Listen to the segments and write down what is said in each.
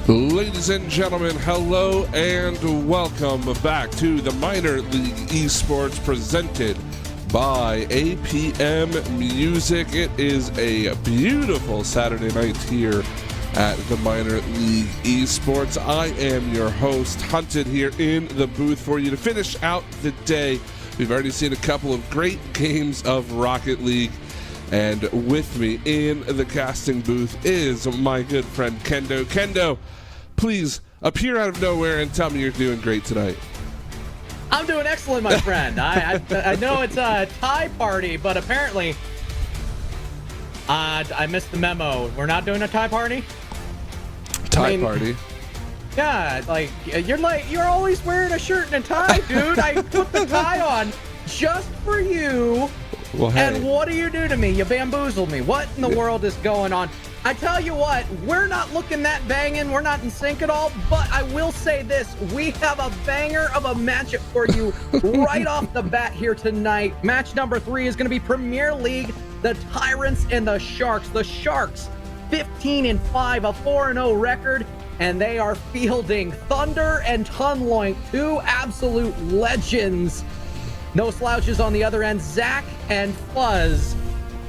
Ladies and gentlemen, hello and welcome back to the Minor League Esports presented by APM Music. It is a beautiful Saturday night here at the Minor League Esports. I am your host, Hunted, here in the booth for you to finish out the day. We've already seen a couple of great games of Rocket League. And with me in the casting booth is my good friend Kendo. Kendo, please appear out of nowhere and tell me you're doing great tonight. I'm doing excellent, my friend. I know it's a tie party, but apparently I missed the memo. We're not doing a tie party? Party? Yeah, you're always wearing a shirt and a tie, dude. I put the tie on just for you. Well, hey. And what do you do to me? You bamboozled me. What in the world is going on? I tell you what, we're not looking that banging. We're not in sync at all. But I will say this. We have a banger of a matchup for you right off the bat here tonight. Match number 3 is going to be Premier League, the Tyrants and the Sharks. The Sharks, 15-5, a 4-0 record. And they are fielding Thunder and Tunloink, two absolute legends. No slouches on the other end. Zach and Fuzz.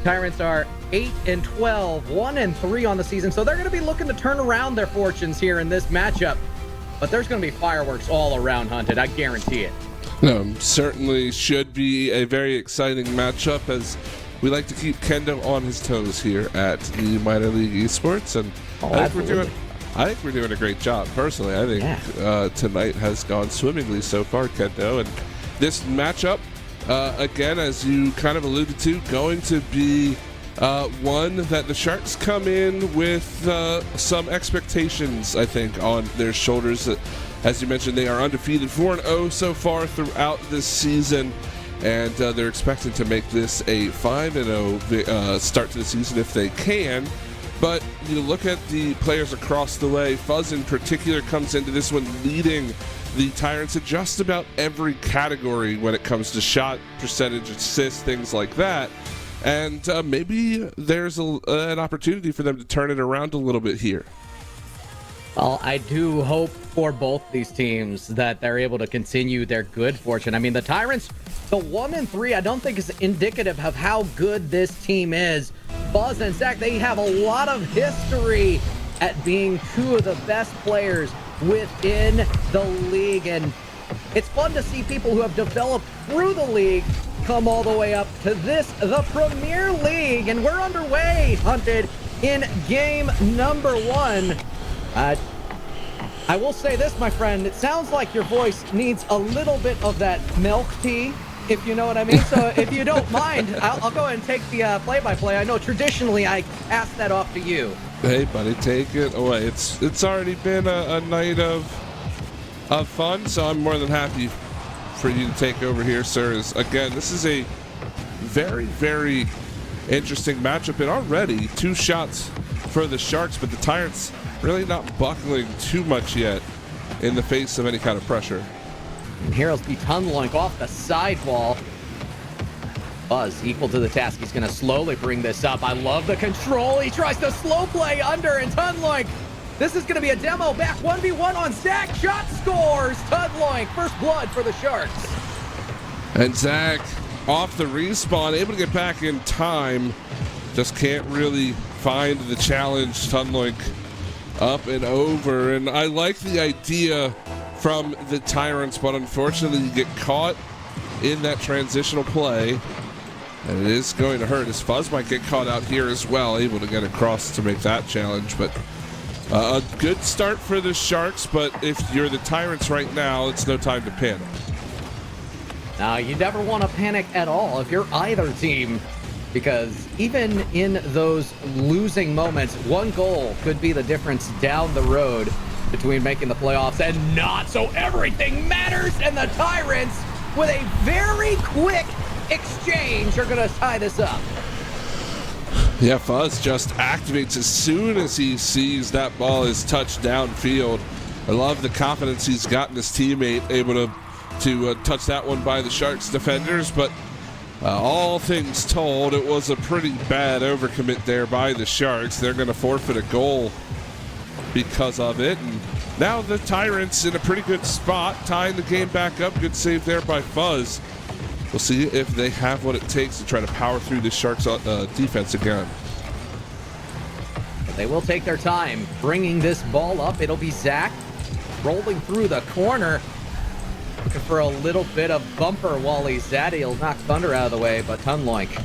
Tyrants are 8-12, 1-3 on the season. So they're going to be looking to turn around their fortunes here in this matchup. But there's going to be fireworks all around, Hunted. I guarantee it. Certainly should be a very exciting matchup, as we like to keep Kendo on his toes here at the Minor League Esports. And I think we're doing a great job. Personally, I think tonight has gone swimmingly so far, Kendo. And this matchup, again, as you kind of alluded to, going to be one that the Sharks come in with some expectations, I think, on their shoulders. As you mentioned, they are undefeated, 4-0 so far throughout this season, and they're expecting to make this a 5-0 start to the season if they can. But you look at the players across the way. Fuzz in particular comes into this one leading the Tyrants in just about every category when it comes to shot percentage, assists, things like that. And maybe there's an opportunity for them to turn it around a little bit here. Well, I do hope for both these teams that they're able to continue their good fortune. I mean, the Tyrants, the 1-3, I don't think is indicative of how good this team is. Fuzz and Zach, they have a lot of history at being two of the best players within the league, and it's fun to see people who have developed through the league come all the way up to this, the Premier League, and we're underway, Hunted, in game number 1. I will say this, my friend, it sounds like your voice needs a little bit of that milk tea, if you know what I mean. So if you don't mind, I'll go ahead and take the play-by-play. I know traditionally I ask that off to you. Hey, buddy, take it away. It's already been a night of fun, so I'm more than happy for you to take over here, sir. Again, this is a very, very interesting matchup, and already 2 shots for the Sharks, but the Tyrants really not buckling too much yet in the face of any kind of pressure. And here's the Tunloink off the sidewall. Buzz equal to the task. He's going to slowly bring this up. I love the control. He tries to slow play under, and Tunloink. This is going to be a demo back 1v1 on Zach. Shot scores. Tunloink, first blood for the Sharks. And Zach off the respawn, able to get back in time. Just can't really find the challenge. Tunloink up and over. And I like the idea from the Tyrants, but unfortunately you get caught in that transitional play. And it is going to hurt, as Fuzz might get caught out here as well, able to get across to make that challenge. But a good start for the Sharks, but if you're the Tyrants right now, it's no time to panic. Now, you never want to panic at all if you're either team, because even in those losing moments, one goal could be the difference down the road between making the playoffs and not. So everything matters, and the Tyrants, with a very quick exchange, are going to tie this up. Yeah, Fuzz just activates as soon as he sees that ball is touched downfield. I love the confidence he's gotten his teammate, able to touch that one by the Sharks defenders, but all things told, it was a pretty bad overcommit there by the Sharks. They're going to forfeit a goal because of it. And now the Tyrants in a pretty good spot, tying the game back up. Good save there by Fuzz. We'll see if they have what it takes to try to power through the Sharks defense again. They will take their time bringing this ball up. It'll be Zach rolling through the corner, looking for a little bit of bumper while he's at it. He'll knock Thunder out of the way, but Tunloink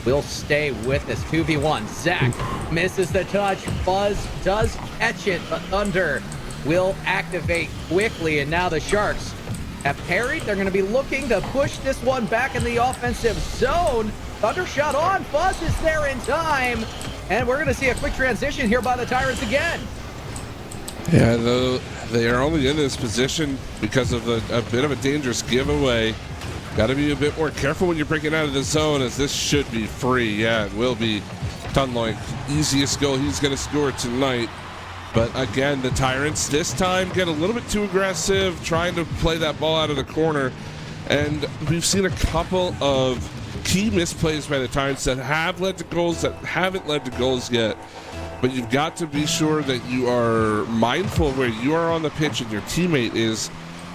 will stay with this 2v1. Zach misses the touch. Fuzz does catch it, but Thunder will activate quickly, and now the Sharks have parried. They're going to be looking to push this one back in the offensive zone. Thunder shot on. Fuzz is there in time, and we're going to see a quick transition here by the Tyrants again. Yeah, though they are only in this position because of a bit of a dangerous giveaway. Got to be a bit more careful when you're breaking out of the zone, as this should be free. Yeah, it will be. Tunloink, easiest goal he's going to score tonight. But again, the Tyrants this time get a little bit too aggressive, trying to play that ball out of the corner. And we've seen a couple of key misplays by the Tyrants that have led to goals, that haven't led to goals yet. But you've got to be sure that you are mindful of where you are on the pitch and your teammate is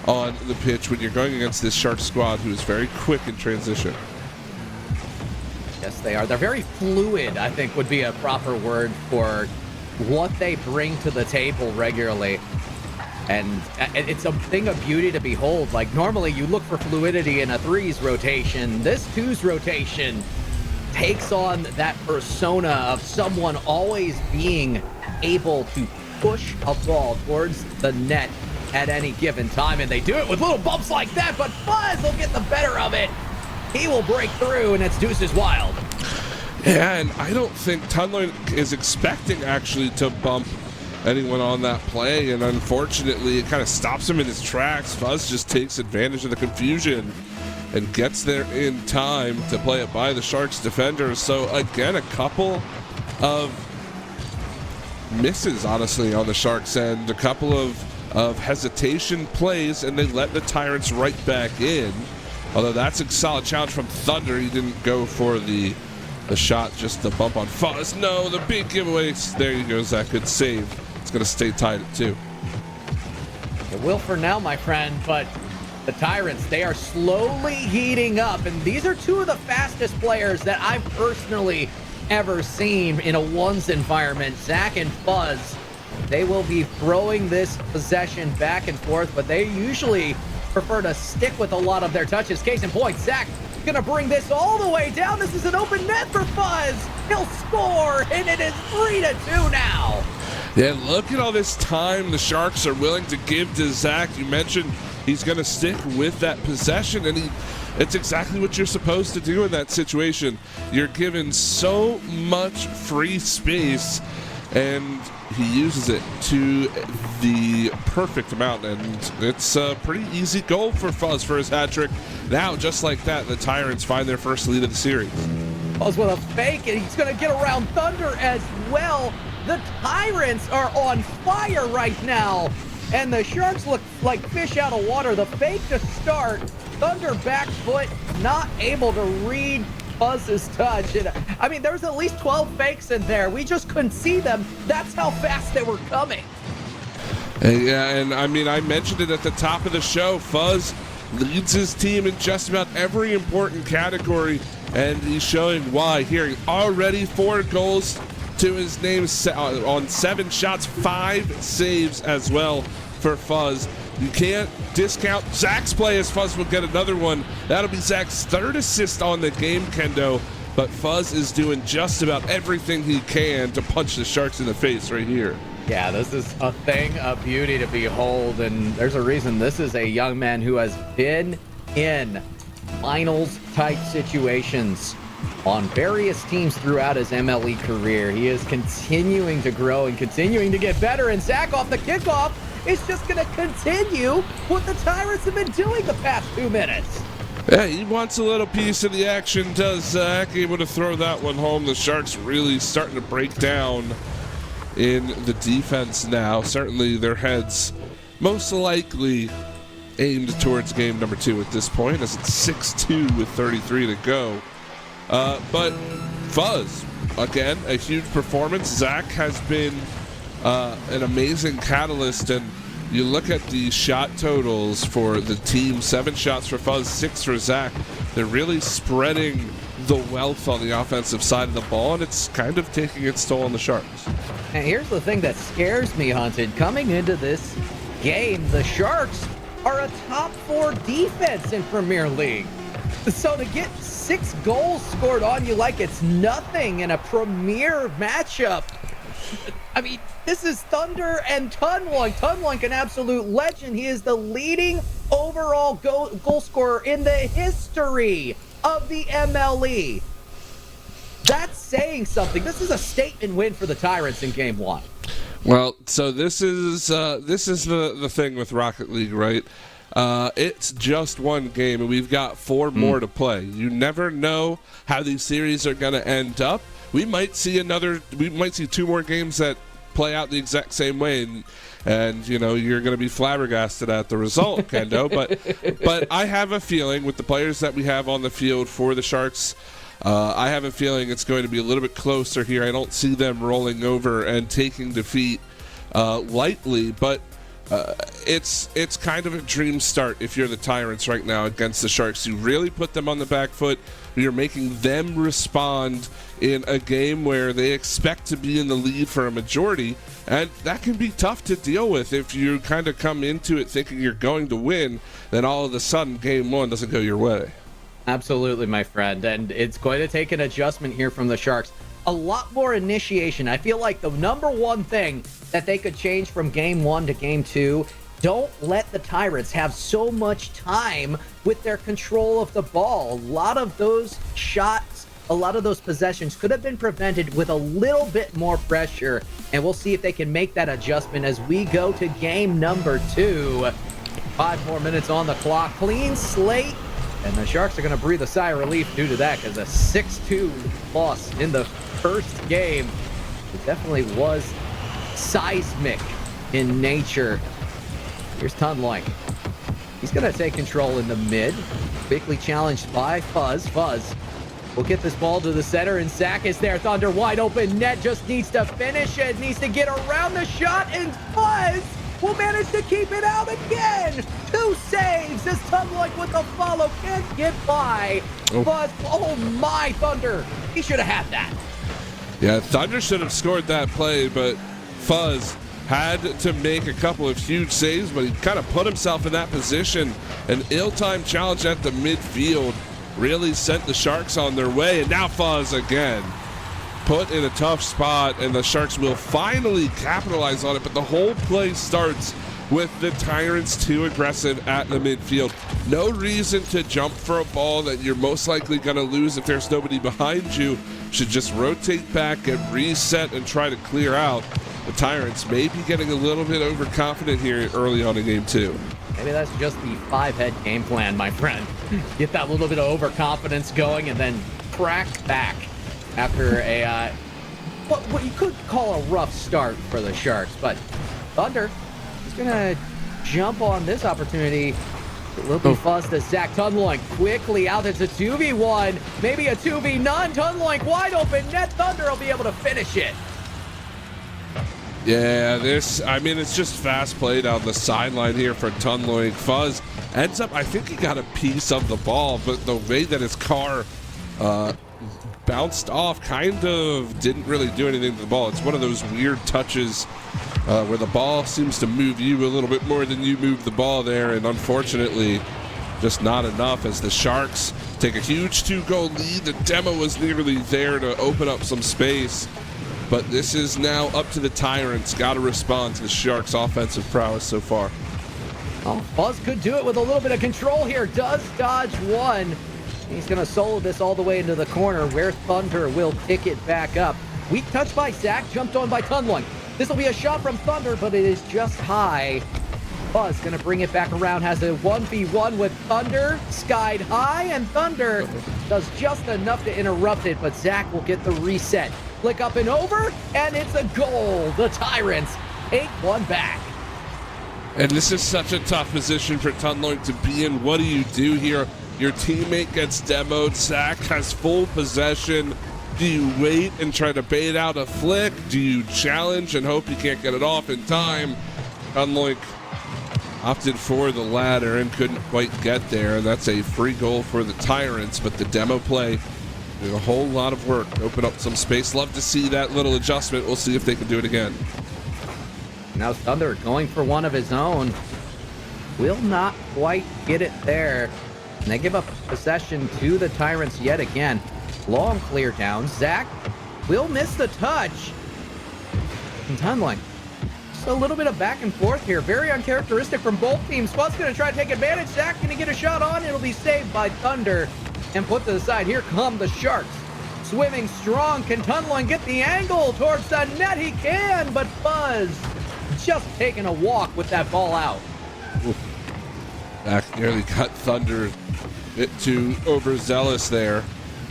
on the pitch when you're going against this Shark squad, who is very quick in transition. Yes, they are. They're very fluid, I think would be a proper word for what they bring to the table regularly. And it's a thing of beauty to behold. Like, normally you look for fluidity in a 3's rotation. This 2's rotation takes on that persona of someone always being able to push a ball towards the net at any given time, and they do it with little bumps like that, but Fuzz will get the better of it. He will break through, and it's Deuces Wild. Yeah, and I don't think Tunloink is expecting actually to bump anyone on that play, and unfortunately it kind of stops him in his tracks. Fuzz just takes advantage of the confusion and gets there in time to play it by the Sharks defenders. So again, a couple of misses, honestly, on the Sharks end, a couple of hesitation plays, and they let the Tyrants right back in. Although that's a solid challenge from Thunder. He didn't go for the shot, just the bump on Fuzz. No, the big giveaway. There you go, Zach. Good save. It's going to stay tied at 2. It will for now, my friend, but the Tyrants, they are slowly heating up, and these are two of the fastest players that I've personally ever seen in a ones environment. Zach and Fuzz, they will be throwing this possession back and forth, but they usually prefer to stick with a lot of their touches. Case in point, Zach gonna bring this all the way down. This is an open net for Fuzz. He'll score, and it is 3-2 now. Yeah, look at all this time the Sharks are willing to give to Zach. You mentioned he's going to stick with that possession, and it's exactly what you're supposed to do in that situation. You're given so much free space, and he uses it to the perfect amount, and it's a pretty easy goal for Fuzz for his hat trick. Now, just like that, the Tyrants find their first lead of the series. Fuzz with a fake, and he's going to get around Thunder as well. The Tyrants are on fire right now, and the Sharks look like fish out of water. The fake to start, Thunder back foot, not able to read Fuzz's touch. And, I mean, there was at least 12 fakes in there. We just couldn't see them. That's how fast they were coming. Yeah, and I mean, I mentioned it at the top of the show. Fuzz leads his team in just about every important category, and he's showing why here. Already 4 goals to his name on 7 shots, 5 saves as well for Fuzz. You can't discount Zach's play, as Fuzz will get another one. That'll be Zach's 3rd assist on the game, Kendo. But Fuzz is doing just about everything he can to punch the Sharks in the face right here. Yeah, this is a thing of beauty to behold, and there's a reason this is a young man who has been in finals-type situations on various teams throughout his MLE career. He is continuing to grow and continuing to get better, and Zach off the kickoff is just going to continue what the Tyrants have been doing the past 2 minutes. Yeah, he wants a little piece of the action, does Zach. Able to throw that one home. The Sharks really starting to break down in the defense now. Certainly their heads most likely aimed towards game number 2 at this point, as it's 6-2 with 33 to go. But Fuzz, again, a huge performance. Zach has been an amazing catalyst. And you look at the shot totals for the team: 7 shots for Fuzz, 6 for Zach. They're really spreading the wealth on the offensive side of the ball, and it's kind of taking its toll on the Sharks. And here's the thing that scares me, Hunted. Coming into this game, the Sharks are a top 4 defense in Premier League. So to get 6 goals scored on you like it's nothing in a premier matchup, I mean, this is Thunder and Tunloink. Tunloink, an absolute legend. He is the leading overall goal scorer in the history of the MLE. That's saying something. This is a statement win for the Tyrants in Game 1. Well, so this is the thing with Rocket League, right? It's just one game, and we've got 4 more to play. You never know how these series are going to end up. We might see 2 more games that play out the exact same way, and you know, you're going to be flabbergasted at the result, Kendo. But I have a feeling with the players that we have on the field for the Sharks, I have a feeling it's going to be a little bit closer here. I don't see them rolling over and taking defeat lightly, but it's kind of a dream start if you're the Tyrants right now against the Sharks. You really put them on the back foot. You're making them respond in a game where they expect to be in the lead for a majority, and that can be tough to deal with if you kind of come into it thinking you're going to win, then all of a sudden Game 1 doesn't go your way. Absolutely, my friend, and it's going to take an adjustment here from the Sharks. A lot more initiation. I feel like the number one thing that they could change from Game 1 to Game 2, don't let the Tyrants have so much time with their control of the ball. A lot of those shots, a lot of those possessions could have been prevented with a little bit more pressure, and we'll see if they can make that adjustment as we go to game number 2. 5 more minutes on the clock. Clean slate, and the Sharks are going to breathe a sigh of relief due to that, because a 6-2 loss in the first game, it definitely was seismic in nature. Here's Tunloink. He's going to take control in the mid. Quickly challenged by Fuzz. Fuzz will get this ball to the center, and Zach is there. Thunder wide open net, just needs to finish it. Needs to get around the shot, and Fuzz will manage to keep it out again. 2 saves as Tunloink with the follow. Can't get by. Fuzz, oh my, Thunder. He should have had that. Yeah, Thunder should have scored that play, but Fuzz had to make a couple of huge saves, but he kind of put himself in that position. An ill-timed challenge at the midfield really sent the Sharks on their way, and now Fuzz again put in a tough spot, and the Sharks will finally capitalize on it, but the whole play starts with the Tyrants too aggressive at the midfield. No reason to jump for a ball that you're most likely going to lose if there's nobody behind you. Should just rotate back and reset and try to clear out. The Tyrants may be getting a little bit overconfident here early on in Game 2. Maybe that's just the 5-head game plan, my friend. Get that little bit of overconfidence going and then crack back after a what you could call a rough start for the Sharks. But Thunder is going to jump on this opportunity. It will be Fuzz to Zach. Tunloink quickly out. It's a 2v1, maybe a 2v9. Tunloink wide open net. Thunder will be able to finish it. Yeah, it's just fast play down the sideline here for Tunloink. Fuzz ends up, I think he got a piece of the ball, but the way that his car bounced off kind of didn't really do anything to the ball. It's one of those weird touches where the ball seems to move you a little bit more than you move the ball there, and unfortunately just not enough as the Sharks take a huge 2-goal lead. The demo was nearly there to open up some space, but this is now up to the Tyrants. Got to respond to the Sharks' offensive prowess so far. Oh, Fuzz could do it with a little bit of control here. Does dodge one. He's going to solo this all the way into the corner where Thunder will pick it back up. Weak touch by Zach, jumped on by Tunloink. This will be a shot from Thunder, but it is just high. Fuzz going to bring it back around, has a 1v1 with Thunder, skied high, and Thunder does just enough to interrupt it, but Zach will get the reset. Flick up and over, and it's a goal. The Tyrants take one back. And this is such a tough position for Tunloink to be in. What do you do here? Your teammate gets demoed. Zach has full possession. Do you wait and try to bait out a flick? Do you challenge and hope you can't get it off in time? Unlike opted for the latter and couldn't quite get there. That's a free goal for the Tyrants, but the demo play doing a whole lot of work to open up some space. Love to see that little adjustment. We'll see if they can do it again. Now Thunder going for one of his own. Will not quite get it there. And they give up possession to the Tyrants yet again. Long clear down. Zach will miss the touch. And tunneling. Just a little bit of back and forth here. Very uncharacteristic from both teams. Spud's going to try to take advantage. Zach going to get a shot on. It'll be saved by Thunder and put to the side. Here come the Sharks. Swimming strong. Can Tunneling get the angle towards the net? He can, but Fuzz just taking a walk with that ball out. Back nearly cut Thunder a bit too overzealous there.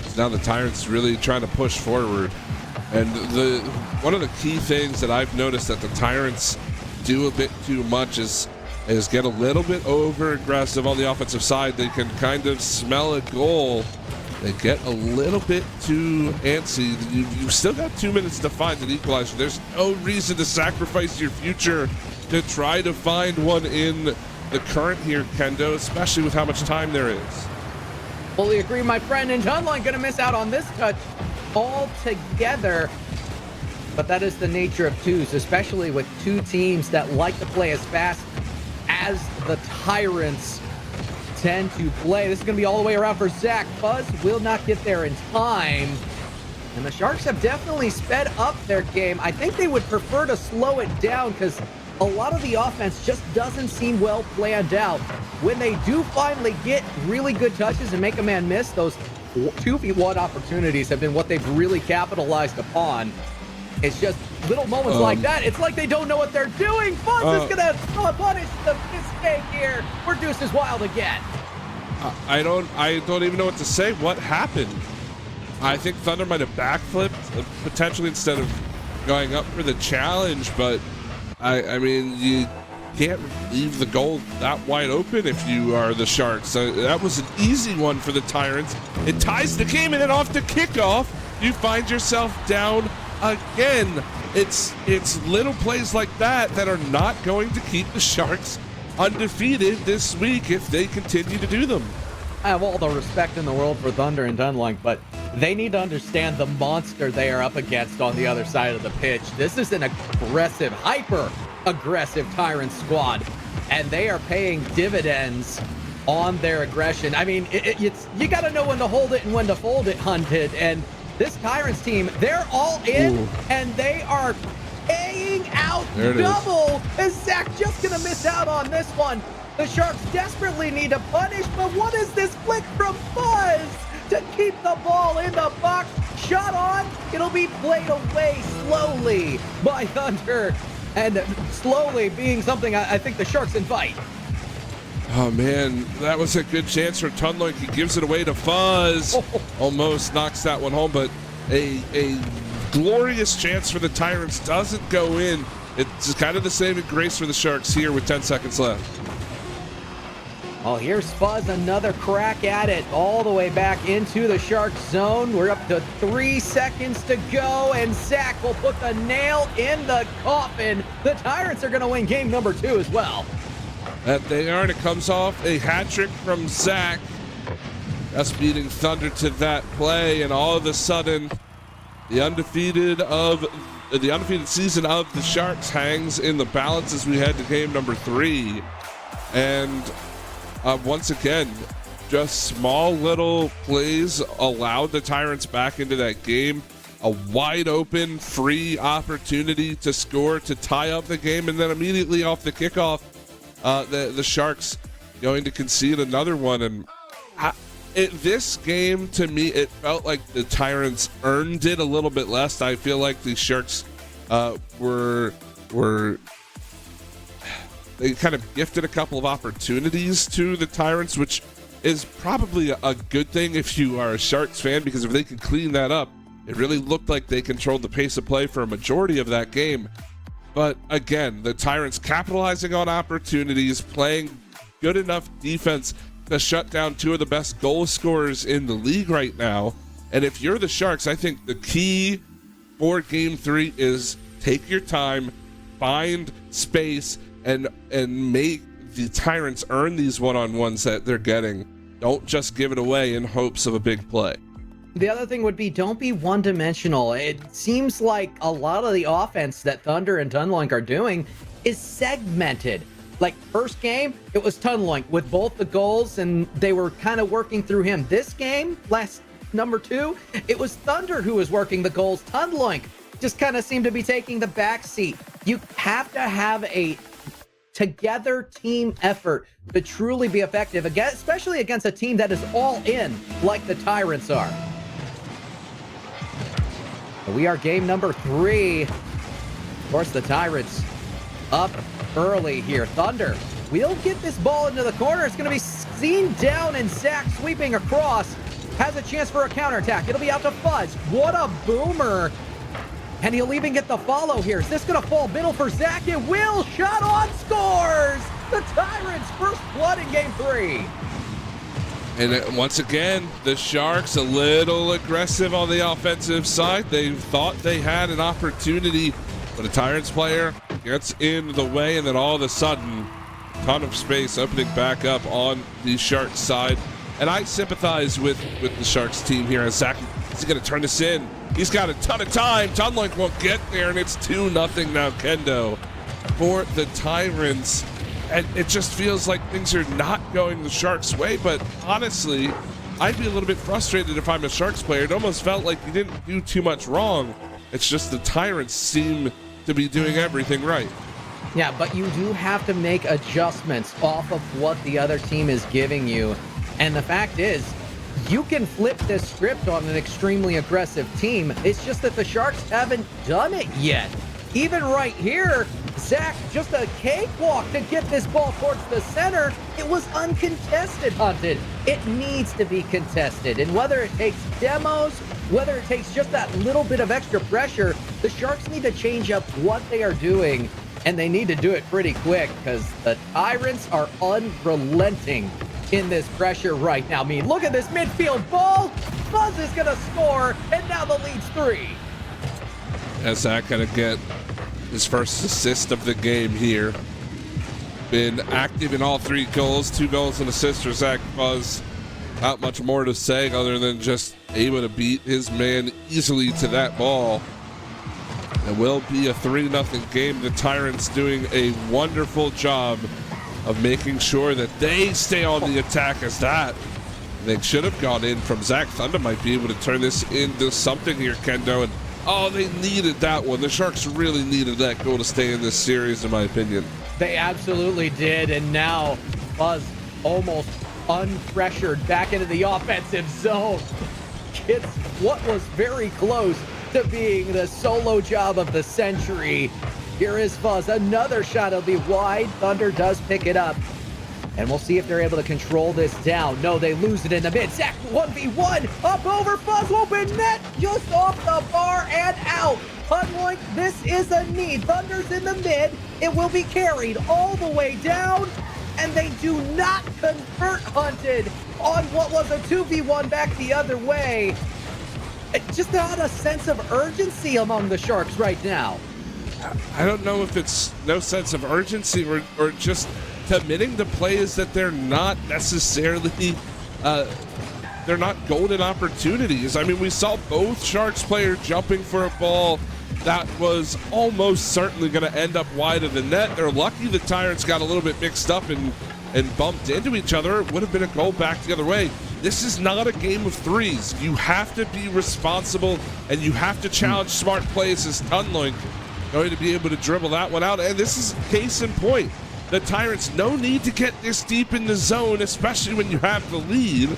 So now the Tyrants really trying to push forward. And one of the key things that I've noticed that the Tyrants do a bit too much is get a little bit over aggressive on the offensive side. They can kind of smell a goal. They get a little bit too antsy. You've still got 2 minutes to find an equalizer. There's no reason to sacrifice your future to try to find one in the current here, Kendo, especially with how much time there is. Fully agree, my friend. And Tunneling going to miss out on this touch altogether. But that is the nature of twos, especially with two teams that like to play as fast as the Tyrants tend to play. This is going to be all the way around for Zach. Fuzz will not get there in time. And the Sharks have definitely sped up their game. I think they would prefer to slow it down because a lot of the offense just doesn't seem well planned out. When they do finally get really good touches and make a man miss, those 2v1 opportunities have been what they've really capitalized upon. It's just little moments like that. It's like they don't know what they're doing. Fuzz is going to punish the mistake here. Where Deuce is wild again. I don't even know what to say. What happened? I think Thunder might have backflipped potentially instead of going up for the challenge, but I mean, you can't leave the goal that wide open if you are the Sharks. So that was an easy one for the Tyrants. It ties the game, and then off the kickoff, you find yourself down again. It's little plays like that that are not going to keep the Sharks undefeated this week if they continue to do them. I have all the respect in the world for Thunder and Tunneling, but they need to understand the monster they are up against on the other side of the pitch. This is an aggressive, hyper-aggressive Tyrant squad, and they are paying dividends on their aggression. I mean, you got to know when to hold it and when to fold it, Hunted. And this Tyrants team, they're all in, and they are paying out double. Is Zach just going to miss out on this one? The Sharks desperately need to punish, but what is this flick from Fuzz to keep the ball in the box? Shot on, it'll be played away slowly by Thunder, and slowly being something I think the Sharks invite. Oh man, that was a good chance for Tunneling. He gives it away to Fuzz. Almost knocks that one home, but a glorious chance for the Tyrants doesn't go in. It's kind of the saving grace for the Sharks here with 10 seconds left. Oh, here's Fuzz, another crack at it, all the way back into the Sharks zone. We're up to 3 seconds to go, and Zach will put the nail in the coffin. The Tyrants are going to win game number 2 as well. That they are, and it comes off a hat trick from Zach. Just beating Thunder to that play, and all of a sudden, the undefeated season of the Sharks hangs in the balance as we head to game number 3. And once again, just small little plays allowed the Tyrants back into that game. A wide open, free opportunity to score, to tie up the game, and then immediately off the kickoff, the Sharks going to concede another one. And this game, to me, it felt like the Tyrants earned it a little bit less. I feel like the Sharks they kind of gifted a couple of opportunities to the Tyrants, which is probably a good thing if you are a Sharks fan, because if they can clean that up, it really looked like they controlled the pace of play for a majority of that game. But again, the Tyrants capitalizing on opportunities, playing good enough defense to shut down 2 of the best goal scorers in the league right now. And if you're the Sharks, I think the key for Game 3 is take your time, find space, and make the Tyrants earn these one-on-ones that they're getting. Don't just give it away in hopes of a big play. The other thing would be, don't be one-dimensional. It seems like a lot of the offense that Thunder and Tunloink are doing is segmented. Like, first game, it was Tunloink with both the goals, and they were kind of working through him. This game, number 2, it was Thunder who was working the goals. Tunloink just kind of seemed to be taking the back seat. You have to have a together team effort to truly be effective, again, especially against a team that is all in like the Tyrants are. We are game number 3. Of course, the Tyrants up early here. Thunder will get this ball into the corner. It's going to be seen down, and Zach sweeping across has a chance for a counterattack. It'll be out to Fuzz. What a boomer. And he'll even get the follow here. Is this going to fall middle for Zach? It will. Shot on, scores. The Tyrants first blood in game 3. And once again, the Sharks a little aggressive on the offensive side. They thought they had an opportunity, but a Tyrants player gets in the way, and then all of a sudden, a ton of space opening back up on the Sharks side. And I sympathize with the Sharks team here. As Zach is going to turn this in. He's got a ton of time. Tunloink won't get there, and it's 2-0 now, Kendo, for the Tyrants. And it just feels like things are not going the Sharks' way. But honestly, I'd be a little bit frustrated if I'm a Sharks player. It almost felt like you didn't do too much wrong. It's just the Tyrants seem to be doing everything right. Yeah, but you do have to make adjustments off of what the other team is giving you. And the fact is, you can flip this script on an extremely aggressive team. It's just that the Sharks haven't done it yet. Even right here, Zach, just a cakewalk to get this ball towards the center. It was uncontested, Hunted. It needs to be contested. And whether it takes demos, whether it takes just that little bit of extra pressure, the Sharks need to change up what they are doing. And they need to do it pretty quick, because the Tyrants are unrelenting in this pressure right now. I mean, look at this midfield ball. Buzz is going to score, and now the lead's 3. As Zach going to get his first assist of the game here. Been active in all 3 goals, 2 goals and assists for Zach Buzz. Not much more to say other than just able to beat his man easily to that ball. It will be a 3-0 game. The Tyrants doing a wonderful job of making sure that they stay on the attack, as that they should have gone in from Zach. Thunder might be able to turn this into something here, Kendo. And oh, they needed that one. The Sharks really needed that goal to stay in this series, in my opinion. They absolutely did. And now Buzz almost unpressured back into the offensive zone. Gets what was very close to being the solo job of the century. Here is Fuzz. Another shot will be wide. Thunder does pick it up. And we'll see if they're able to control this down. No, they lose it in the mid. Zach 1v1. Up over Fuzz. Open net. Just off the bar and out. Tunloink, this is a need. Thunder's in the mid. It will be carried all the way down. And they do not convert, Hunted, on what was a 2v1 back the other way. Just not a sense of urgency among the Sharks right now. I don't know if it's no sense of urgency or just committing to plays that they're not necessarily, they're not golden opportunities. I mean, we saw both Sharks players jumping for a ball that was almost certainly going to end up wide of the net. They're lucky the Tyrants got a little bit mixed up and bumped into each other. It would have been a goal back the other way. This is not a game of threes. You have to be responsible, and you have to challenge smart plays as Tunloink going to be able to dribble that one out. And this is case in point. The Tyrants, no need to get this deep in the zone, especially when you have the lead.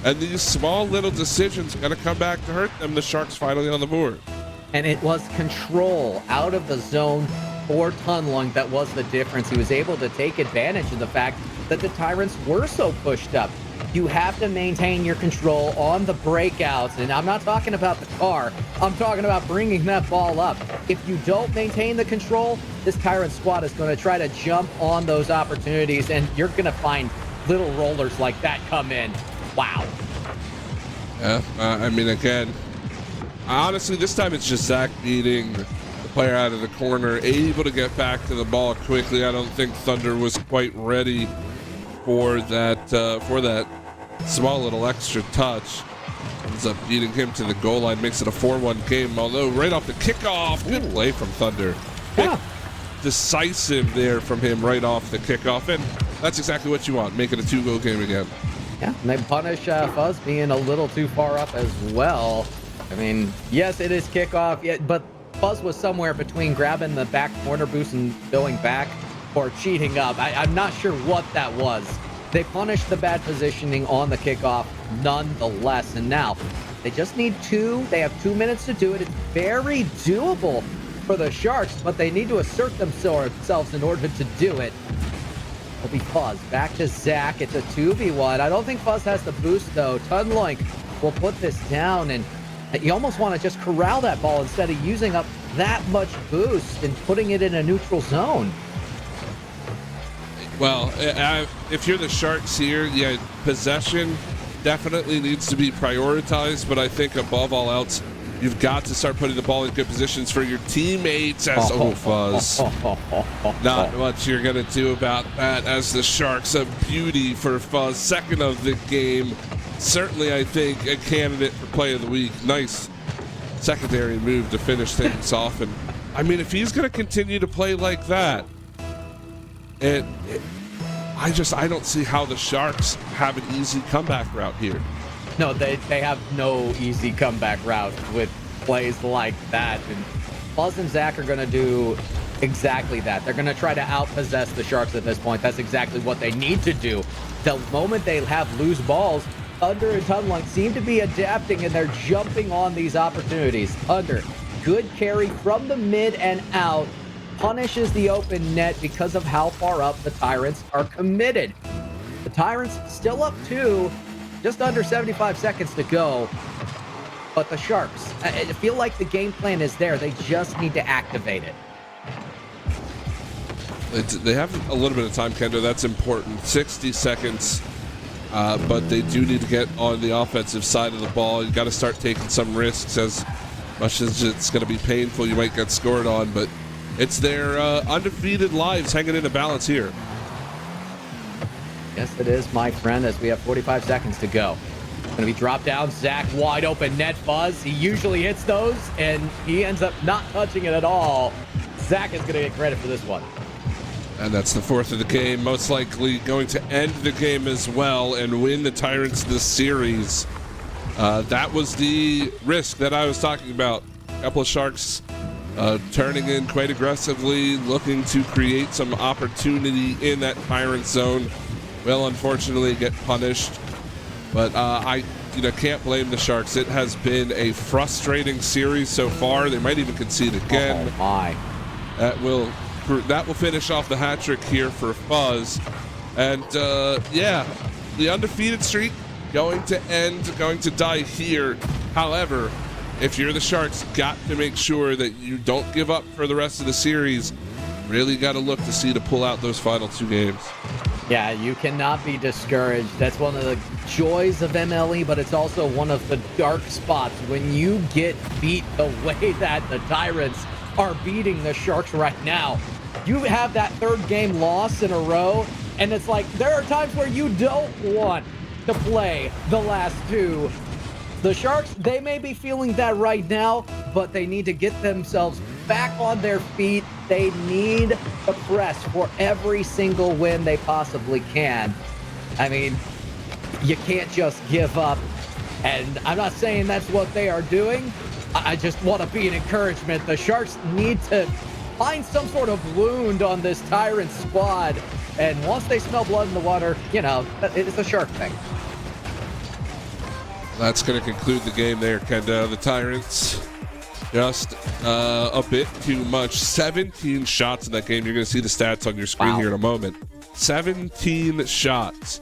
And these small little decisions are going to come back to hurt them. The Sharks finally on the board. And it was control out of the zone for Tunloink that was the difference. He was able to take advantage of the fact that the Tyrants were so pushed up. You have to maintain your control on the breakouts. And I'm not talking about the car. I'm talking about bringing that ball up. If you don't maintain the control, this Tyrant squad is going to try to jump on those opportunities, and you're going to find little rollers like that come in. Wow. Yeah, I mean, again, honestly, this time it's just Zach beating the player out of the corner, able to get back to the ball quickly. I don't think Thunder was quite ready for that small little extra touch. Ends up beating him to the goal line, makes it a 4-1 game. Although right off the kickoff, good play from Thunder. Yeah. Decisive there from him right off the kickoff, and that's exactly what you want. Make it a 2-goal game again. Yeah, and they punish Fuzz being a little too far up as well. I mean, yes, it is kickoff, but Fuzz was somewhere between grabbing the back corner boost and going back or cheating up. I'm not sure what that was. They punished the bad positioning on the kickoff nonetheless, and now they just need 2. They have 2 minutes to do it. It's very doable for the Sharks, but they need to assert themselves in order to do it. It'll be Fuzz back to Zach. It's a 2v1. I don't think Fuzz has the boost though. Tunloink will put this down, and you almost want to just corral that ball instead of using up that much boost and putting it in a neutral zone. Well, if you're the Sharks here, yeah, possession definitely needs to be prioritized, but I think above all else, you've got to start putting the ball in good positions for your teammates as Fuzz. Not much you're going to do about that as the Sharks. A beauty for Fuzz. Second of the game. Certainly, I think, a candidate for play of the week. Nice secondary move to finish things off. And I mean, if he's going to continue to play like that, I don't see how the Sharks have an easy comeback route here. No, they have no easy comeback route with plays like that. And Fuzz and Zach are going to do exactly that. They're going to try to outpossess the Sharks at this point. That's exactly what they need to do. The moment they have loose balls, Thunder and Tunloink seem to be adapting, and they're jumping on these opportunities. Thunder, good carry from the mid and out, punishes the open net because of how far up the Tyrants are committed. The Tyrants still up 2, just under 75 seconds to go. But the Sharks, I feel like the game plan is there. They just need to activate it. They have a little bit of time, Kendo. That's important. 60 seconds. But they do need to get on the offensive side of the ball. You got to start taking some risks. As much as it's going to be painful, you might get scored on, but it's their undefeated lives hanging in the balance here. Yes, it is, my friend, as we have 45 seconds to go. Going to be dropped down. Zach wide open net. Fuzz, he usually hits those, and he ends up not touching it at all. Zach is going to get credit for this one. And that's the 4th of the game, most likely going to end the game as well and win the Tyrants this series. That was the risk that I was talking about. A couple of Sharks turning in quite aggressively, looking to create some opportunity in that Tyrant zone. Will unfortunately get punished, but I can't blame the Sharks. It has been a frustrating series so far. They might even concede again. Oh my! That will finish off the hat trick here for Fuzz. And yeah, the undefeated streak going to die here. However, if you're the Sharks, got to make sure that you don't give up for the rest of the series. Really got to look to see to pull out those final 2 games. Yeah, you cannot be discouraged. That's one of the joys of MLE, but it's also one of the dark spots when you get beat the way that the Tyrants are beating the Sharks right now. You have that 3rd game loss in a row, and it's like there are times where you don't want to play the last 2. The Sharks, they may be feeling that right now, but they need to get themselves back on their feet. They need to press for every single win they possibly can. I mean, you can't just give up. And I'm not saying that's what they are doing. I just want to be an encouragement. The Sharks need to find some sort of wound on this Tyrant squad. And once they smell blood in the water, it's a Shark thing. That's going to conclude the game there, Kenda. The Tyrants just a bit too much. 17 shots in that game. You're going to see the stats on your screen here in a moment. 17 shots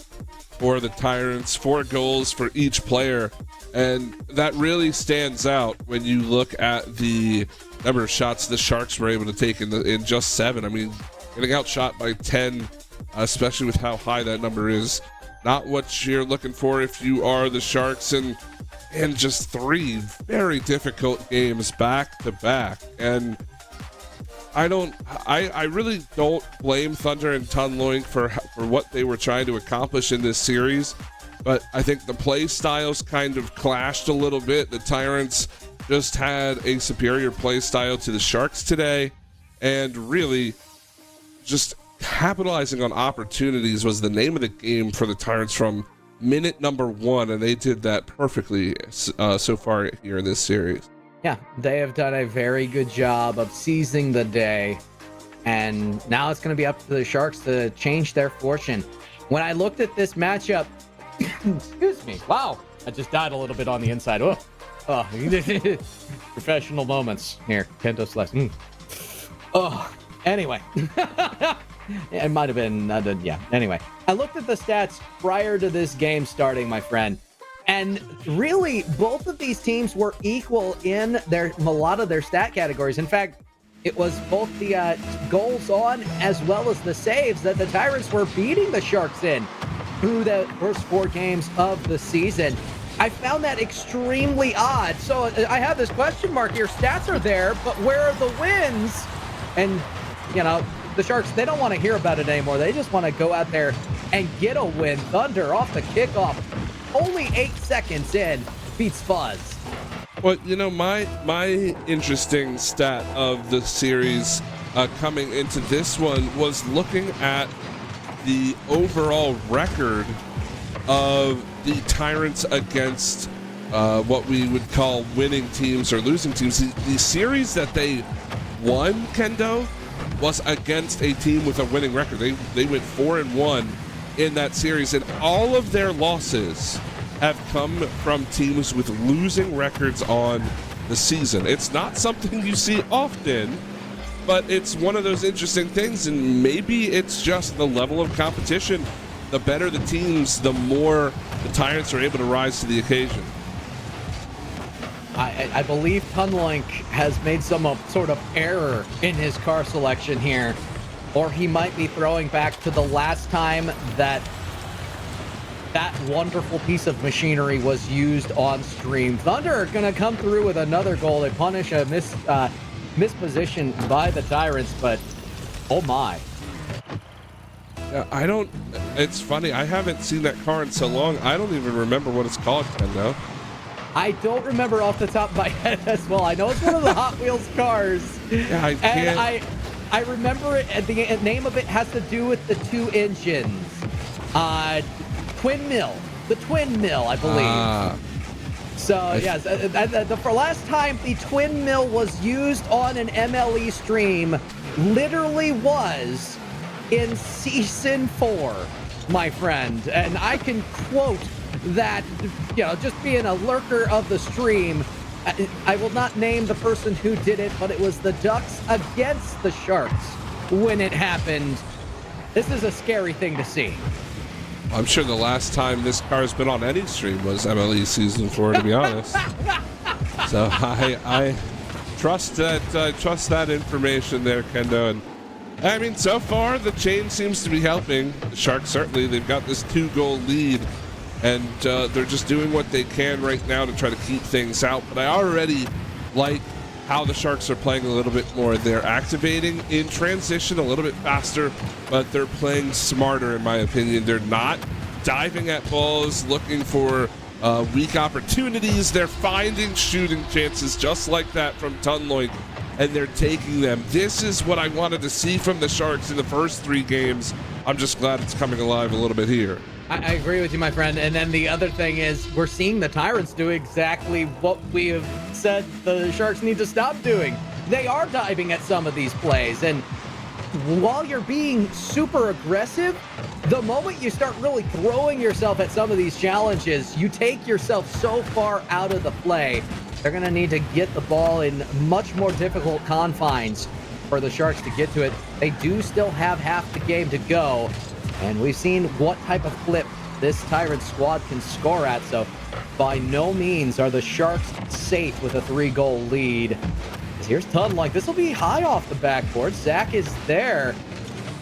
for the Tyrants, 4 goals for each player. And that really stands out when you look at the number of shots the Sharks were able to take in just 7. I mean, getting outshot by 10, especially with how high that number is. Not what you're looking for if you are the Sharks. And in just 3 very difficult games back to back. And I really don't blame Thunder and Tunloink for what they were trying to accomplish in this series, but I think the play styles kind of clashed a little bit. The Tyrants just had a superior play style to the Sharks today, and really just capitalizing on opportunities was the name of the game for the Tyrants from minute number 1, and they did that perfectly so far here in this series. Yeah, they have done a very good job of seizing the day, and now it's going to be up to the Sharks to change their fortune. When I looked at this matchup, excuse me, wow, I just died a little bit on the inside. Oh, professional moments here, Kendo Slash. Oh, anyway. It might have been, yeah. Anyway, I looked at the stats prior to this game starting, my friend, and really both of these teams were equal in a lot of their stat categories. In fact, it was both the goals on as well as the saves that the Tyrants were beating the Sharks in through the first 4 games of the season. I found that extremely odd. So I have this question mark here. Stats are there, but where are the wins? And, you know, the Sharks, they don't want to hear about it anymore. They just want to go out there and get a win. Thunder off the kickoff, only 8 seconds in, beats Fuzz. Well, you know, my interesting stat of the series coming into this one was looking at the overall record of the Tyrants against what we would call winning teams or losing teams. The series that they won, Kendo, was against a team with a winning record. They went 4-1 in that series, and all of their losses have come from teams with losing records on the season. It's not something you see often, but it's one of those interesting things, and maybe it's just the level of competition. The better the teams, the more the Tyrants are able to rise to the occasion. I believe Tunloink has made some sort of error in his car selection here, or he might be throwing back to the last time that wonderful piece of machinery was used on stream. Thunder are going to come through with another goal. They punish a misposition by the Tyrants, but oh my. It's funny, I haven't seen that car in so long, I don't even remember what it's called, Kendo. I don't remember off the top of my head as well. I know it's one of the Hot Wheels cars. Yeah, I can't. And I remember it, the name of it has to do with the 2 engines. Twin Mill. The Twin Mill, I believe. So, yes, for last time the Twin Mill was used on an MLE stream literally was in Season 4, my friend. And I can quote that, you know, just being a lurker of the stream, I will not name the person who did it, but it was the Ducks against the Sharks when it happened. This is a scary thing to see. I'm sure the last time this car's been on any stream was MLE Season 4, to be honest. So I trust that information there, Kendo. And I mean, so far the chain seems to be helping. The Sharks, certainly, they've got this 2-goal lead, and they're just doing what they can right now to try to keep things out. But I already like how the Sharks are playing a little bit more. They're activating in transition a little bit faster, but they're playing smarter, in my opinion. They're not diving at balls, looking for weak opportunities. They're finding shooting chances just like that from Tunloik, and they're taking them. This is what I wanted to see from the Sharks in the first 3 games. I'm just glad it's coming alive a little bit here. I agree with you, my friend. And then the other thing is we're seeing the Tyrants do exactly what we have said the Sharks need to stop doing. They are diving at some of these plays. And while you're being super aggressive, the moment you start really throwing yourself at some of these challenges, you take yourself so far out of the play. They're going to need to get the ball in much more difficult confines for the Sharks to get to it. They do still have half the game to go. And we've seen what type of flip this Tyrant squad can score at, so by no means are the Sharks safe with a 3-goal lead. Here's Tunloik. This will be high off the backboard. Zach is there,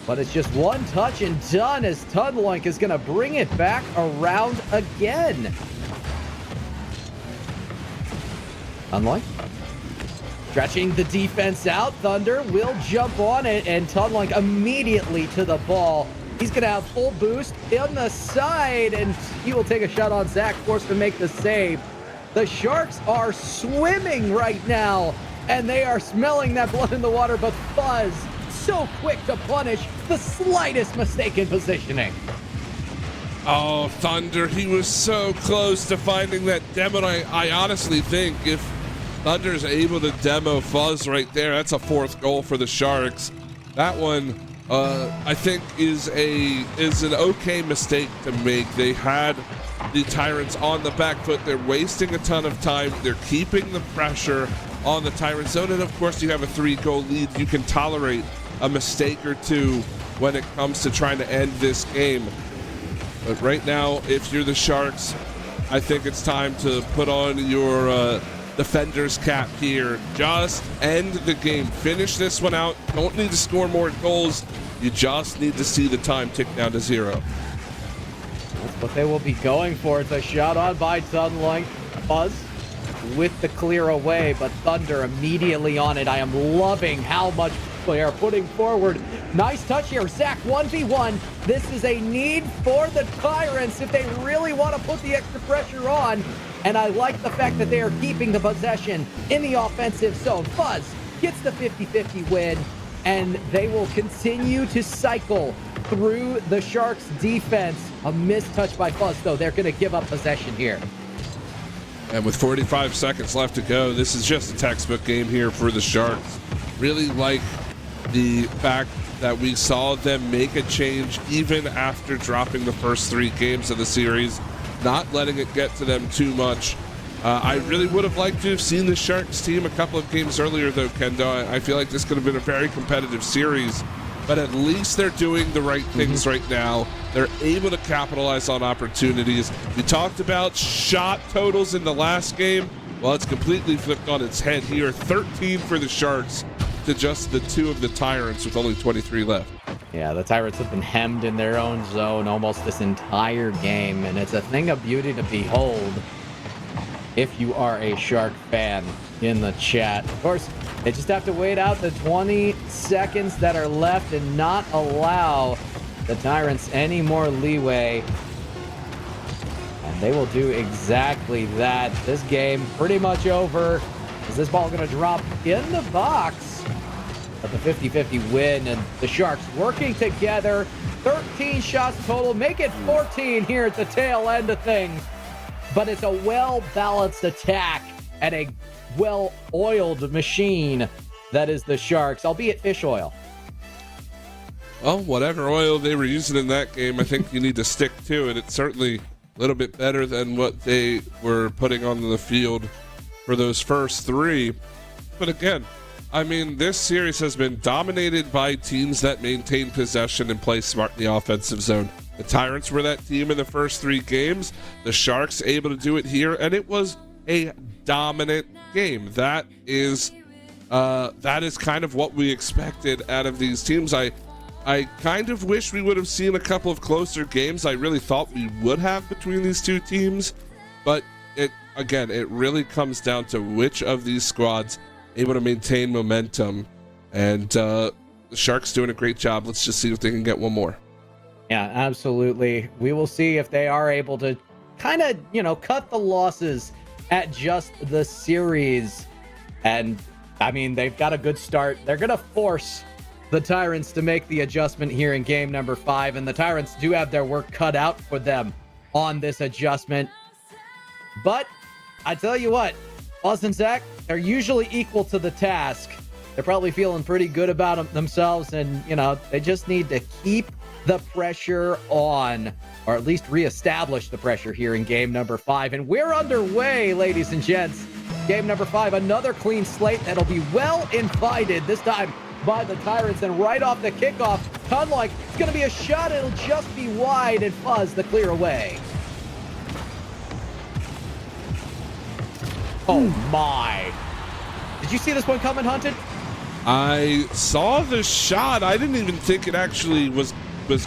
but it's just one touch and done as Tunloik is going to bring it back around again. Tunlike stretching the defense out. Thunder will jump on it, and Tunlike immediately to the ball. He's going to have full boost on the side, and he will take a shot on Zach, forced to make the save. The Sharks are swimming right now, and they are smelling that blood in the water, but Fuzz so quick to punish the slightest mistake in positioning. Oh, Thunder, he was so close to finding that demo. I honestly think if Thunder's able to demo Fuzz right there, that's a 4th goal for the Sharks. That one, I think, is an okay mistake to make. They had the Tyrants on the back foot. They're wasting a ton of time. They're keeping the pressure on the Tyrant zone, and of course, you have a 3-goal lead. You can tolerate a mistake or two when it comes to trying to end this game. But right now, if you're the Sharks, I think it's time to put on your defender's cap here. Just end the game. Finish this one out. Don't need to score more goals. You just need to see the time tick down to 0. That's what they will be going for. It's a shot on by Tunlike. Fuzz with the clear away, but Thunder immediately on it. I am loving how much they are putting forward. Nice touch here. Zach 1v1. This is a need for the Tyrants if they really want to put the extra pressure on. And I like the fact that they are keeping the possession in the offensive zone. Fuzz gets the 50-50 win, and they will continue to cycle through the Sharks defense. A missed touch by Fuzz, though. They're going to give up possession here. And with 45 seconds left to go, this is just a textbook game here for the Sharks. Really like the fact that we saw them make a change even after dropping the first 3 games of the series, not letting it get to them too much. I really would have liked to have seen the Sharks team a couple of games earlier, though, Kendo. I feel like this could have been a very competitive series, but at least they're doing the right things right now. They're able to capitalize on opportunities. We talked about shot totals in the last game. Well, it's completely flipped on its head here. 13 for the Sharks to just the 2 of the Tyrants with only 23 left. Yeah, the Tyrants have been hemmed in their own zone almost this entire game, and it's a thing of beauty to behold if you are a Shark fan in the chat. Of course, they just have to wait out the 20 seconds that are left and not allow the Tyrants any more leeway. And they will do exactly that. This game pretty much over. Is this ball going to drop in the box? But the 50-50 win, and the Sharks working together. 13 shots total, make it 14 here at the tail end of things. But it's a well-balanced attack and a well-oiled machine that is the Sharks, albeit fish oil. Well, whatever oil they were using in that game, I think you need to stick to it. It's certainly a little bit better than what they were putting on the field for those first 3. But again, I mean, this series has been dominated by teams that maintain possession and play smart in the offensive zone. The Tyrants were that team in the first 3 games. The Sharks able to do it here, and it was a dominant game. That is kind of what we expected out of these teams. I kind of wish we would have seen a couple of closer games. I really thought we would have between these 2 teams, but it really comes down to which of these squads able to maintain momentum, and the Sharks doing a great job. Let's just see if they can get one more. Yeah, absolutely. We will see if they are able to kind of, cut the losses at just the series. And I mean, they've got a good start. They're going to force the Tyrants to make the adjustment here in game number 5, and the Tyrants do have their work cut out for them on this adjustment. But I tell you what, Fuzz and Zach, they're usually equal to the task. They're probably feeling pretty good about themselves, and, they just need to keep the pressure on, or at least reestablish the pressure here in game number 5. And we're underway, ladies and gents. Game number 5, another clean slate that'll be well invited, this time by the Tyrants. And right off the kickoff, Tunlike, it's going to be a shot. It'll just be wide, and Fuzz the clear away. Oh my. Did you see this one coming, Hunted? I saw the shot. I didn't even think it actually was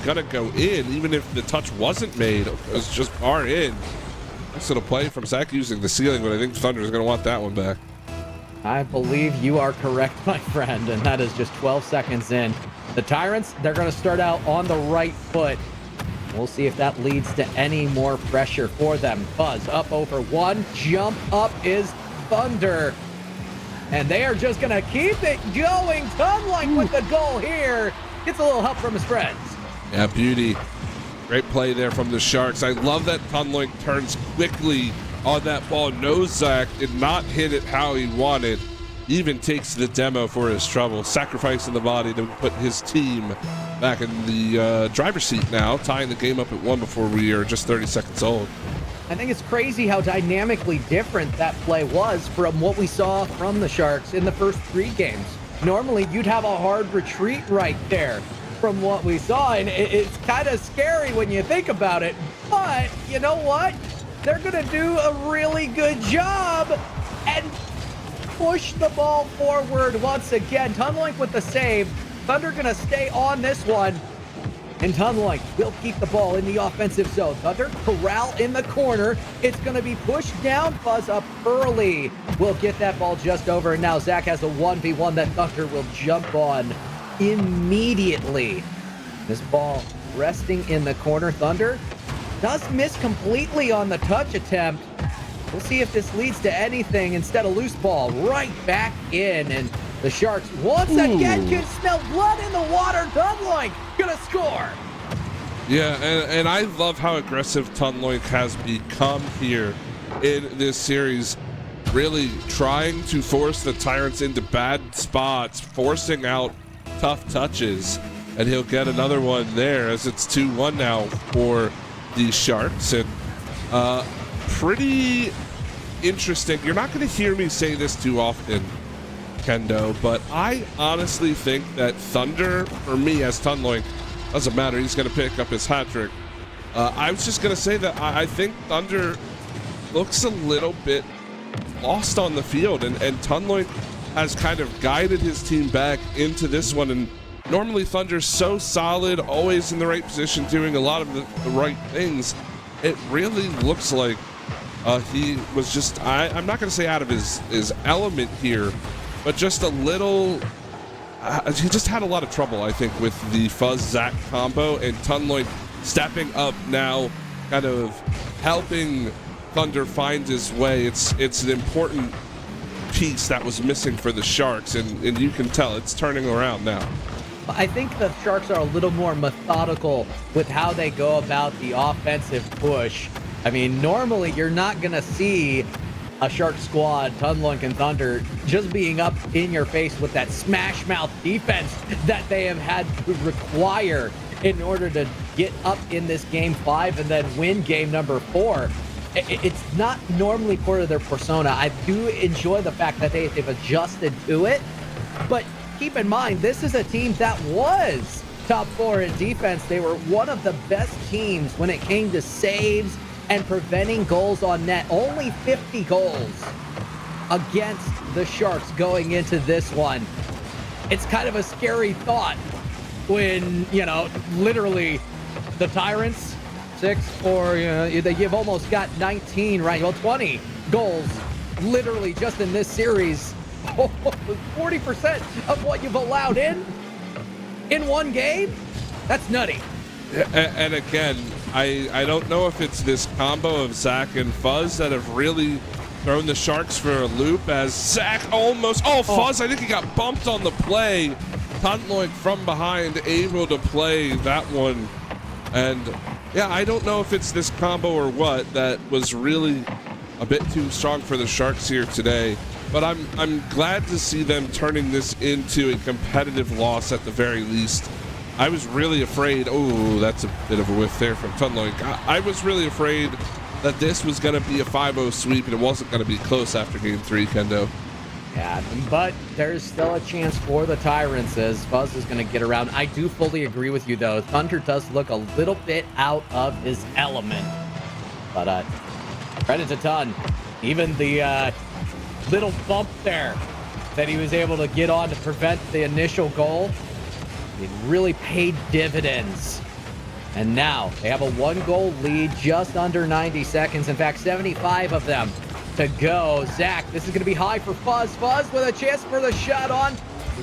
gonna go in, even if the touch wasn't made. It was just far in. Nice little play from Zach using the ceiling, but I think Thunder is gonna want that one back. I believe you are correct, my friend, and that is just 12 seconds in. The Tyrants, they're going to start out on the right foot. We'll see if that leads to any more pressure for them. Fuzz up over one. Jump up is Thunder. And they are just going to keep it going. Tunlike with the goal here. Gets a little help from his friends. Yeah, beauty. Great play there from the Sharks. I love that Tunlike turns quickly on that ball. Knows Zach did not hit it how he wanted. Even takes the demo for his trouble, sacrificing the body to put his team back in the driver's seat now, tying the game up at 1 before we are just 30 seconds old. I think it's crazy how dynamically different that play was from what we saw from the Sharks in the first 3 games. Normally, you'd have a hard retreat right there from what we saw, and it's kind of scary when you think about it. But you know what? They're going to do a really good job and push the ball forward once again. Tunlike with the save. Thunder going to stay on this one. And Tunlike will keep the ball in the offensive zone. Thunder corral in the corner. It's going to be pushed down. Fuzz up early. We'll get that ball just over. And now Zach has a 1v1 that Thunder will jump on immediately. This ball resting in the corner. Thunder does miss completely on the touch attempt. We'll see if this leads to anything. Instead of loose ball, right back in. And the Sharks once again can smell blood in the water. Tunlike gonna score. Yeah, and I love how aggressive Tunlike has become here in this series. Really trying to force the Tyrants into bad spots, forcing out tough touches. And he'll get another one there as it's 2-1 now for the Sharks. And pretty interesting. You're not going to hear me say this too often, Kendo, but I honestly think that Thunder, for me as Tunlike, doesn't matter. He's going to pick up his hat trick. I was just going to say that I think Thunder looks a little bit lost on the field, and Tunlike has kind of guided his team back into this one. And normally Thunder's so solid, always in the right position, doing a lot of the right things. It really looks like he was just, I'm not going to say out of his element here, but just a little, he just had a lot of trouble, I think, with the Fuzz-Zach combo, and Tunlike stepping up now, kind of helping Thunder find his way. It's an important piece that was missing for the Sharks, and you can tell it's turning around now. I think the Sharks are a little more methodical with how they go about the offensive push. I mean, normally you're not going to see a Shark squad, Tunlike and Thunder, just being up in your face with that smash mouth defense that they have had to require in order to get up in this game 5 and then win game number 4. It's not normally part of their persona. I do enjoy the fact that they've adjusted to it, but keep in mind, this is a team that was top 4 in defense. They were one of the best teams when it came to saves and preventing goals on net. Only 50 goals against the Sharks going into this one. It's kind of a scary thought when, you know, literally the Tyrants, 6, or you've almost got 19, right? Well, 20 goals literally just in this series. 40% of what you've allowed in one game. That's nutty. And again, I don't know if it's this combo of Zach and Fuzz that have really thrown the Sharks for a loop, as Zach almost, Fuzz, I think he got bumped on the play. Tunlike from behind, able to play that one. And yeah, I don't know if it's this combo or what that was really a bit too strong for the Sharks here today. But I'm glad to see them turning this into a competitive loss at the very least. I was really afraid, that's a bit of a whiff there from Tunlike. I was really afraid that this was going to be a 5-0 sweep and it wasn't going to be close after game 3, Kendo. Yeah, but there's still a chance for the Tyrants as Fuzz is going to get around. I do fully agree with you, though. Thunder does look a little bit out of his element. But credit to Tun. Even the little bump there that he was able to get on to prevent the initial goal, it really paid dividends. And now they have a 1-goal lead, just under 90 seconds. In fact, 75 of them to go. Zach, this is going to be high for Fuzz. Fuzz with a chance for the shot on.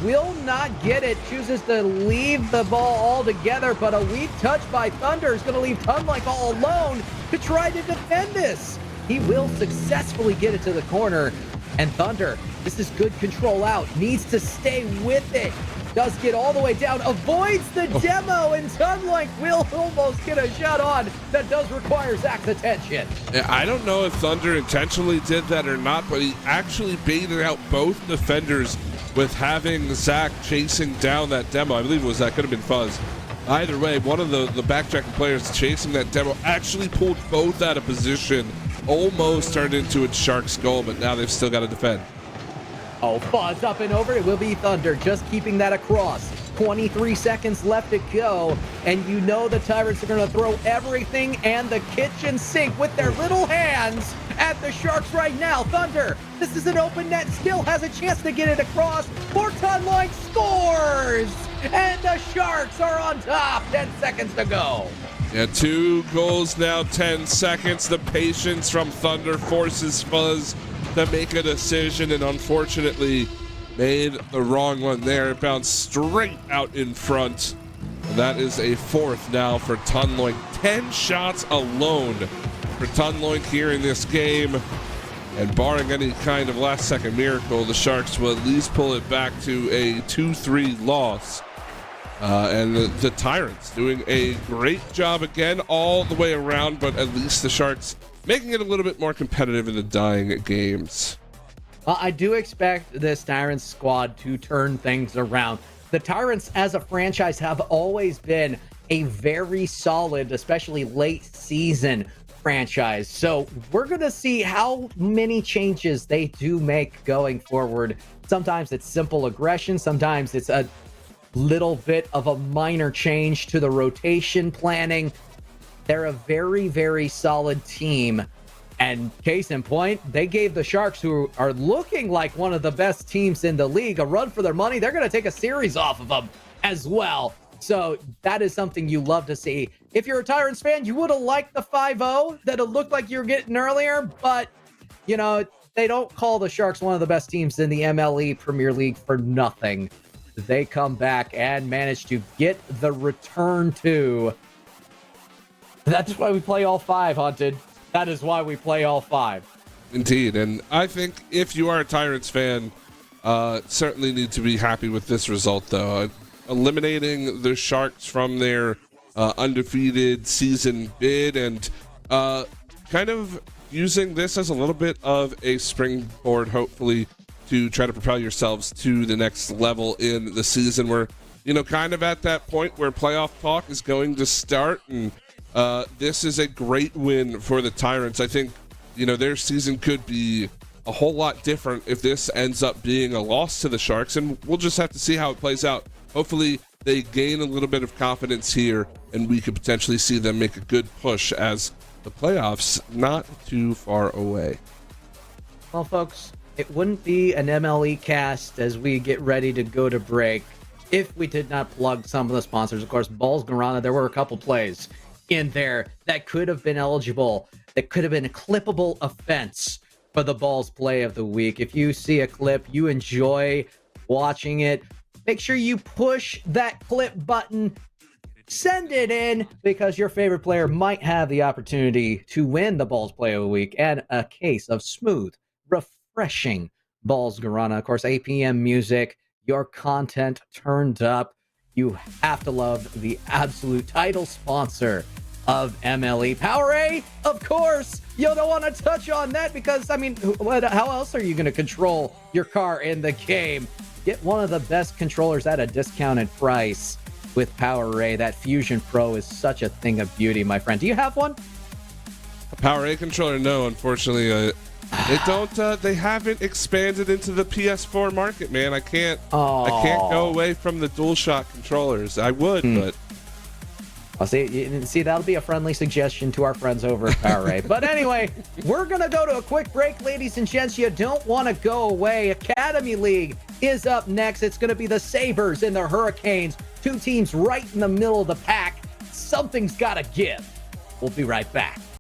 Will not get it. Chooses to leave the ball altogether, but a weak touch by Thunder is going to leave Tunlike all alone to try to defend this. He will successfully get it to the corner. And Thunder, this is good control out. Needs to stay with it. Does get all the way down. Avoids the demo, and Tunlike will almost get a shot on. That does require Zach's attention. I don't know if Thunder intentionally did that or not, but he actually baited out both defenders with having Zach chasing down that demo. I believe it was that. Could have been Fuzz. Either way, one of the backtracking players chasing that demo actually pulled both out of position. Almost turned into a Shark's goal, but now they've still got to defend. Oh, Fuzz up and over. It will be Thunder just keeping that across. 23 seconds left to go, and you know the Tyrants are going to throw everything and the kitchen sink with their little hands at the Sharks right now. Thunder, this is an open net, still has a chance to get it across. Tunlike scores, and the Sharks are on top. 10 seconds to go. Yeah, 2 goals now, 10 seconds. The patience from Thunder forces Fuzz to make a decision, and unfortunately made the wrong one there. It bounced straight out in front. And that is a 4th now for Tunlike. 10 shots alone for Tunlike here in this game. And barring any kind of last-second miracle, the Sharks will at least pull it back to a 2-3 loss. And the Tyrants doing a great job again all the way around, but at least the Sharks making it a little bit more competitive in the dying games. Well, I do expect this Tyrants squad to turn things around. The Tyrants as a franchise have always been a very solid, especially late season franchise. So we're going to see how many changes they do make going forward. Sometimes it's simple aggression. Sometimes it's a little bit of a minor change to the rotation planning. They're a very, very solid team. And case in point, they gave the Sharks, who are looking like one of the best teams in the league, a run for their money. They're going to take a series off of them as well. So that is something you love to see. If you're a Tyrants fan, you would have liked the 5-0 that it looked like you were getting earlier. But, you know, they don't call the Sharks one of the best teams in the MLE Premier League for nothing. They come back and manage to get the return to. That's why we play all 5, Hunted. That is why we play all 5. Indeed, and I think if you are a Tyrants fan, certainly need to be happy with this result, though. Eliminating the Sharks from their undefeated season bid, and kind of using this as a little bit of a springboard, hopefully, to try to propel yourselves to the next level in the season. We're, you know, kind of at that point where playoff talk is going to start, and this is a great win for the Tyrants. I think, you know, their season could be a whole lot different if this ends up being a loss to the Sharks, and we'll just have to see how it plays out. Hopefully they gain a little bit of confidence here, and we could potentially see them make a good push as the playoffs not too far away. Well, folks, it wouldn't be an MLE cast as we get ready to go to break if we did not plug some of the sponsors. Of course, Balls Guarana, there were a couple plays in there that could have been eligible, that could have been a clippable offense for the Balls play of the week. If you see a clip, you enjoy watching it, make sure you push that clip button, send it in, because your favorite player might have the opportunity to win the Balls play of the week and a case of smooth, refreshing Balls Guarana. Of course, APM music, your content turned up. You have to love the absolute title sponsor of MLE, Powerade. Of course, you don't want to touch on that because, I mean, how else are you going to control your car in the game? Get one of the best controllers at a discounted price with Powerade. That Fusion Pro is such a thing of beauty, my friend. Do you have one? A Powerade controller? No, unfortunately. They haven't expanded into the PS4 market, man. I can't go away from the DualShock controllers. I would, but I'll see, that'll be a friendly suggestion to our friends over at Powerade. But anyway, we're going to go to a quick break, ladies and gents. You don't want to go away. Academy League is up next. It's going to be the Sabres and the Hurricanes, 2 teams right in the middle of the pack. Something's got to give. We'll be right back.